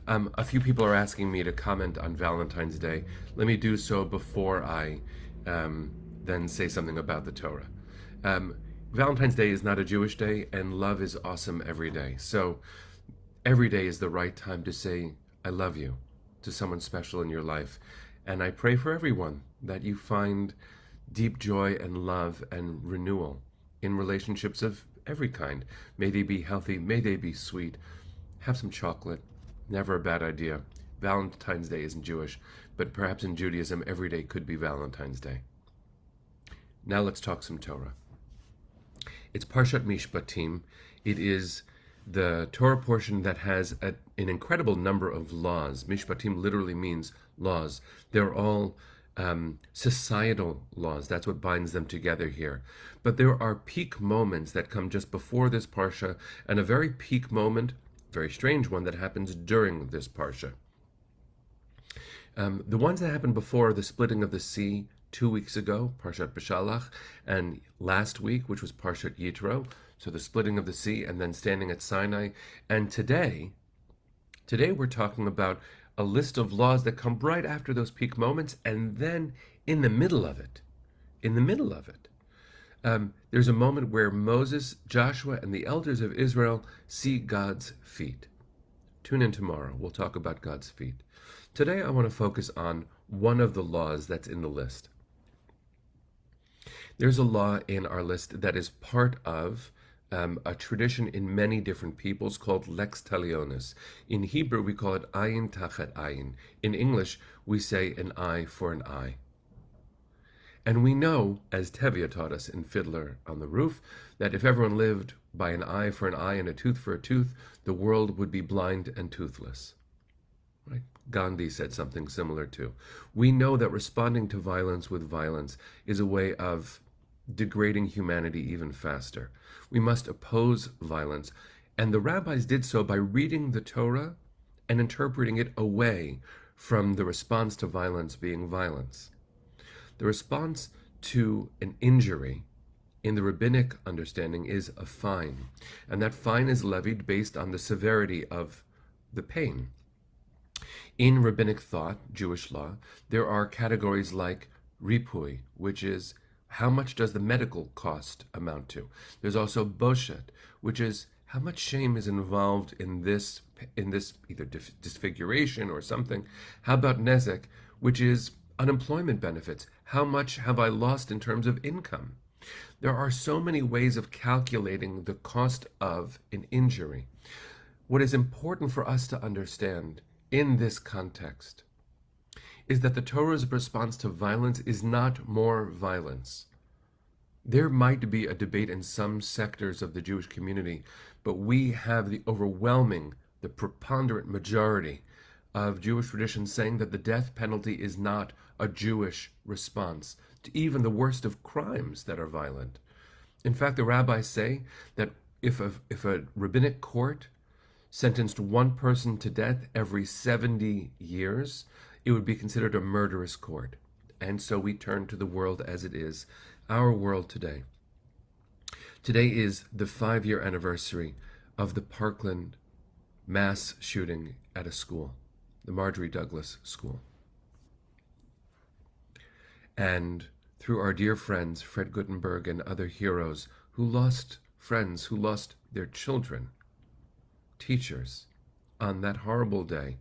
A few people are asking me to comment on Valentine's Day. Let me do so before I then say something about the Torah. Um, Valentine's Day is not a Jewish day, and love is awesome every day. So every day is the right time to say, I love you to someone special in your life. And I pray for everyone that you find deep joy and love and renewal in relationships of every kind. May they be healthy, may they be sweet. Have some chocolate, never a bad idea. Valentine's Day isn't Jewish, but perhaps in Judaism, every day could be Valentine's Day. Now let's talk some Torah. It's Parshat Mishpatim. It is the Torah portion that has an incredible number of laws. Mishpatim literally means laws. They're all societal laws. That's what binds them together here. But there are peak moments that come just before this parsha, and a very peak moment, very strange one, that happens during this parsha. The ones that happened before the splitting of the sea 2 weeks ago, Parshat Beshalach, and last week, which was Parshat Yitro, so the splitting of the sea and then standing at Sinai. And today we're talking about a list of laws that come right after those peak moments, and then in the middle of it, there's a moment where Moses, Joshua, and the elders of Israel see God's feet. Tune in tomorrow. We'll talk about God's feet. Today I want to focus on one of the laws that's in the list. There's a law in our list that is part of a tradition in many different peoples called lex talionis. In Hebrew, we call it ayin tachat ayin. In English, we say an eye for an eye. And we know, as Tevye taught us in Fiddler on the Roof, that if everyone lived by an eye for an eye and a tooth for a tooth, the world would be blind and toothless. Right? Gandhi said something similar too. We know that responding to violence with violence is a way of degrading humanity even faster. We must oppose violence, and the rabbis did so by reading the Torah and interpreting it away from the response to violence being violence. The response to an injury in the rabbinic understanding is a fine, and that fine is levied based on the severity of the pain. In rabbinic thought, Jewish law, there are categories like ripui, which is how much does the medical cost amount to? There's also boshet, which is how much shame is involved in this either disfiguration or something. How about nezek, which is unemployment benefits? How much have I lost in terms of income? There are so many ways of calculating the cost of an injury. What is important for us to understand in this context is that the Torah's response to violence is not more violence. There might be a debate in some sectors of the Jewish community, but we have the preponderant majority of Jewish tradition saying that the death penalty is not a Jewish response to even the worst of crimes that are violent. In fact, the rabbis say that if a rabbinic court sentenced one person to death every 70 years, it would be considered a murderous court. And so we turn to the world as it is, our world today. Today is the 5-year anniversary of the Parkland mass shooting at a school, the Marjorie Douglas School. And through our dear friends, Fred Guttenberg and other heroes who lost friends, who lost their children, teachers, on that horrible day,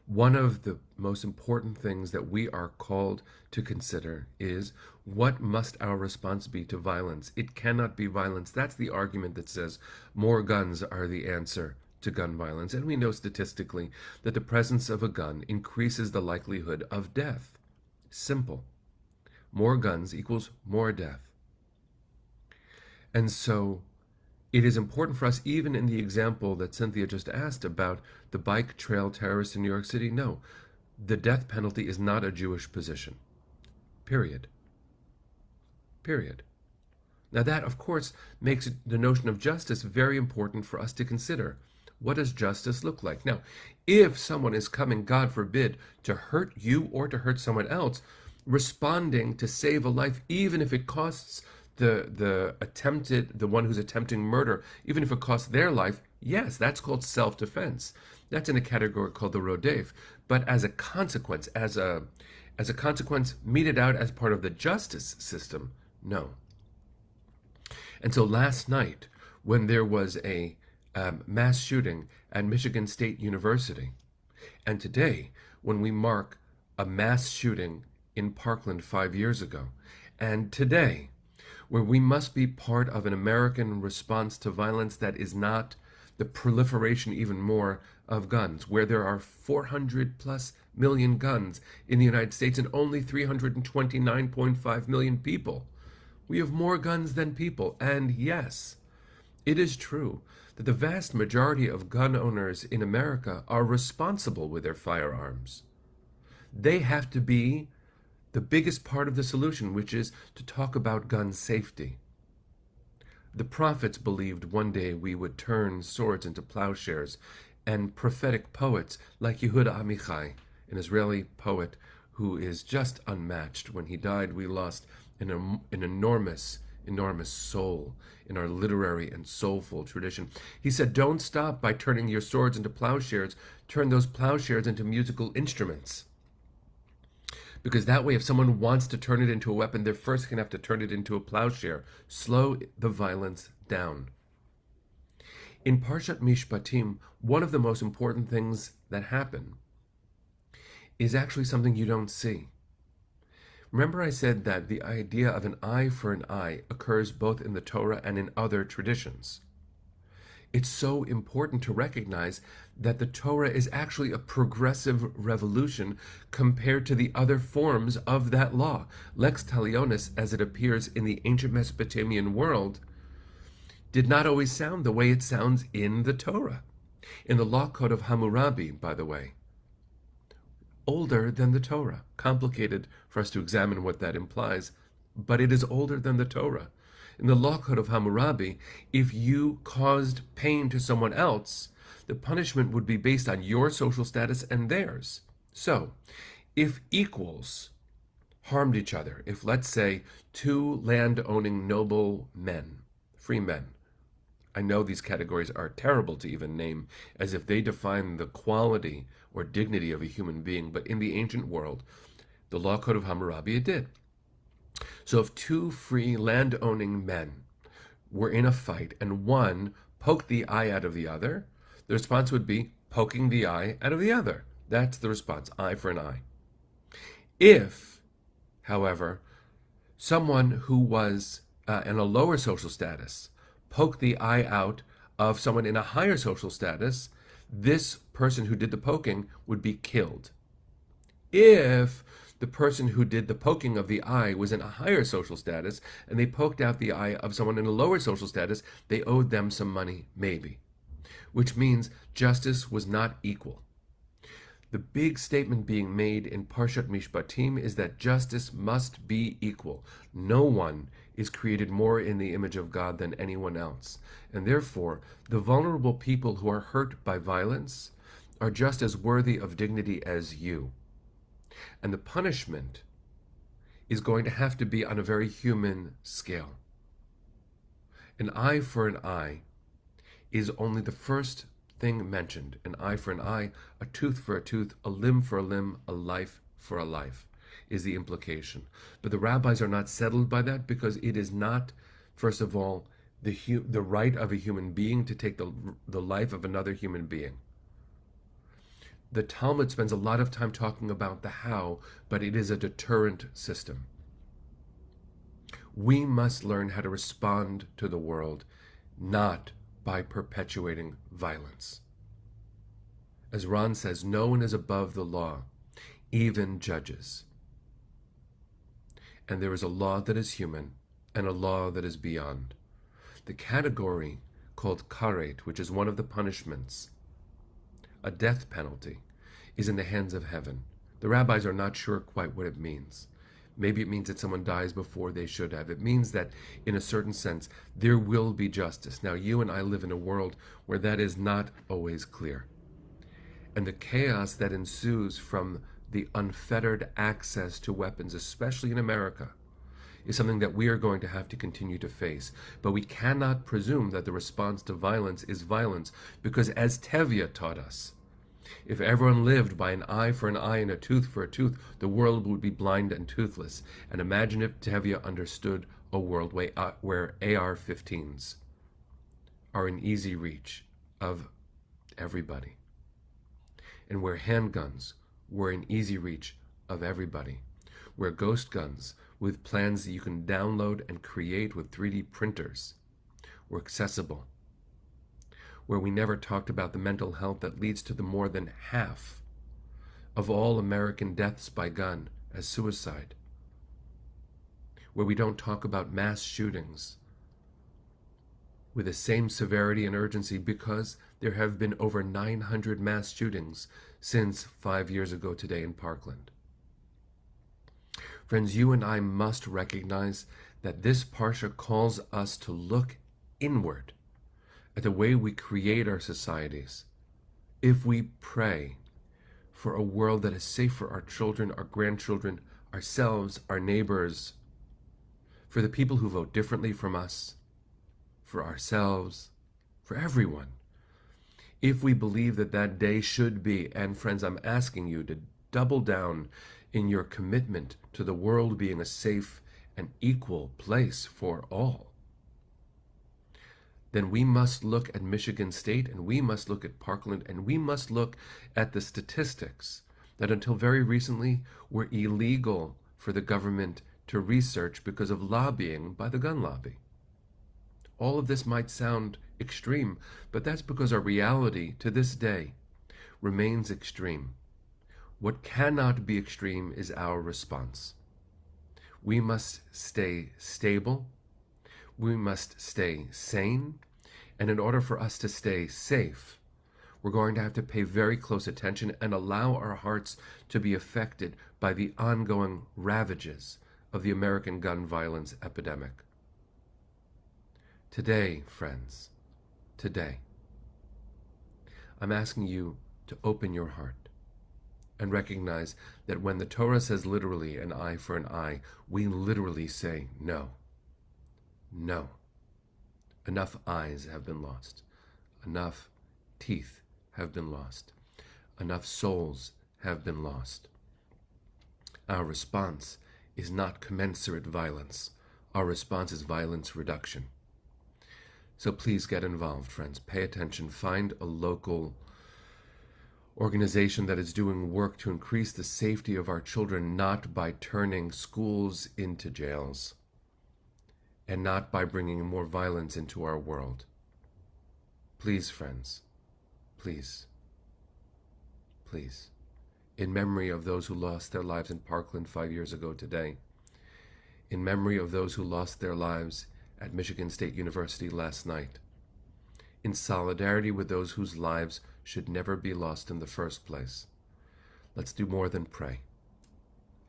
one of the most important things that we are called to consider is, what must our response be to violence? It cannot be violence. That's the argument that says more guns are the answer to gun violence. And we know statistically that the presence of a gun increases the likelihood of death. Simple. More guns equals more death. And so it is important for us, even in the example that Cynthia just asked about the bike trail terrorists in New York City, no, the death penalty is not a Jewish position. Period. Now that, of course, makes the notion of justice very important for us to consider. What does justice look like? Now, if someone is coming, God forbid, to hurt you or to hurt someone else, responding to save a life, even if it costs the one who's attempting murder, even if it costs their life, yes, that's called self-defense. That's in a category called the rodef. But as a consequence, as a consequence meted out as part of the justice system, no. And so last night, when there was a mass shooting at Michigan State University, and today, when we mark a mass shooting in Parkland 5 years ago, and today, where we must be part of an American response to violence that is not the proliferation even more of guns, where there are 400 plus million guns in the United States and only 329.5 million people. We have more guns than people, and yes, it is true that the vast majority of gun owners in America are responsible with their firearms. They have to be the biggest part of the solution, which is to talk about gun safety. The prophets believed one day we would turn swords into plowshares, and prophetic poets like Yehuda Amichai, an Israeli poet who is just unmatched. When he died, we lost an enormous soul in our literary and soulful tradition. He said, don't stop by turning your swords into plowshares, turn those plowshares into musical instruments. Because that way, if someone wants to turn it into a weapon, they're first going to have to turn it into a plowshare. Slow the violence down. In Parshat Mishpatim, one of the most important things that happen is actually something you don't see. Remember I said that the idea of an eye for an eye occurs both in the Torah and in other traditions. It's so important to recognize that the Torah is actually a progressive revolution compared to the other forms of that law. Lex talionis, as it appears in the ancient Mesopotamian world, did not always sound the way it sounds in the Torah. In the law code of Hammurabi, by the way. Older than the Torah. Complicated for us to examine what that implies, but it is older than the Torah. In the law code of Hammurabi, if you caused pain to someone else, the punishment would be based on your social status and theirs. So, if equals harmed each other, if, let's say, two land-owning noble men, free men, I know these categories are terrible to even name, as if they define the quality or dignity of a human being, but in the ancient world, the law code of Hammurabi, it did. So if two free land-owning men were in a fight and one poked the eye out of the other, the response would be poking the eye out of the other. That's the response, eye for an eye. If, however, someone who was in a lower social status poked the eye out of someone in a higher social status, this person who did the poking would be killed. If the person who did the poking of the eye was in a higher social status and they poked out the eye of someone in a lower social status, they owed them some money, maybe. Which means justice was not equal. The big statement being made in Parshat Mishpatim is that justice must be equal. No one is created more in the image of God than anyone else. And therefore, the vulnerable people who are hurt by violence are just as worthy of dignity as you. And the punishment is going to have to be on a very human scale. An eye for an eye is only the first thing mentioned. An eye for an eye, a tooth for a tooth, a limb for a limb, a life for a life is the implication. But the rabbis are not settled by that because it is not, first of all, the right of a human being to take the life of another human being. The Talmud spends a lot of time talking about the how, but it is a deterrent system. We must learn how to respond to the world, not by perpetuating violence. As Ron says, no one is above the law, even judges. And there is a law that is human and a law that is beyond. The category called karet, which is one of the punishments, a death penalty, is in the hands of heaven. The rabbis are not sure quite what it means. Maybe it means that someone dies before they should have. It means that, in a certain sense, there will be justice. Now, you and I live in a world where that is not always clear. And the chaos that ensues from the unfettered access to weapons, especially in America, is something that we are going to have to continue to face. But we cannot presume that the response to violence is violence, because as Tevye taught us, If everyone lived by an eye for an eye and a tooth for a tooth, the world would be blind and toothless. And imagine if Tevye understood a world where AR-15s are in easy reach of everybody, and where handguns were in easy reach of everybody, where ghost guns with plans that you can download and create with 3D printers were accessible, where we never talked about the mental health that leads to the more than half of all American deaths by gun as suicide, where we don't talk about mass shootings with the same severity and urgency because there have been over 900 mass shootings since 5 years ago today in Parkland. Friends, you and I must recognize that this Parsha calls us to look inward at the way we create our societies. If we pray for a world that is safe for our children, our grandchildren, ourselves, our neighbors, for the people who vote differently from us, for ourselves, for everyone. If we believe that that day should be, and friends, I'm asking you to double down in your commitment to the world being a safe and equal place for all, then we must look at Michigan State, and we must look at Parkland, and we must look at the statistics that until very recently were illegal for the government to research because of lobbying by the gun lobby. All of this might sound extreme, but that's because our reality to this day remains extreme. What cannot be extreme is our response. We must stay stable. We must stay sane. And in order for us to stay safe, we're going to have to pay very close attention and allow our hearts to be affected by the ongoing ravages of the American gun violence epidemic. Today, friends, today, I'm asking you to open your heart and recognize that when the Torah says literally an eye for an eye, we literally say no. No. Enough eyes have been lost. Enough teeth have been lost. Enough souls have been lost. Our response is not commensurate violence. Our response is violence reduction. So please get involved, friends. Pay attention. Find a local organization that is doing work to increase the safety of our children, not by turning schools into jails, and not by bringing more violence into our world. Please, friends, please, please, in memory of those who lost their lives in Parkland 5 years ago today, in memory of those who lost their lives at Michigan State University last night, in solidarity with those whose lives should never be lost in the first place, let's do more than pray,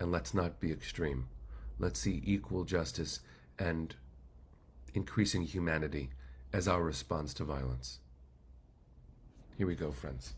and let's not be extreme. Let's see equal justice and increasing humanity as our response to violence. Here we go, friends.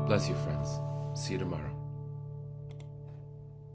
Bless you, friends. See you tomorrow.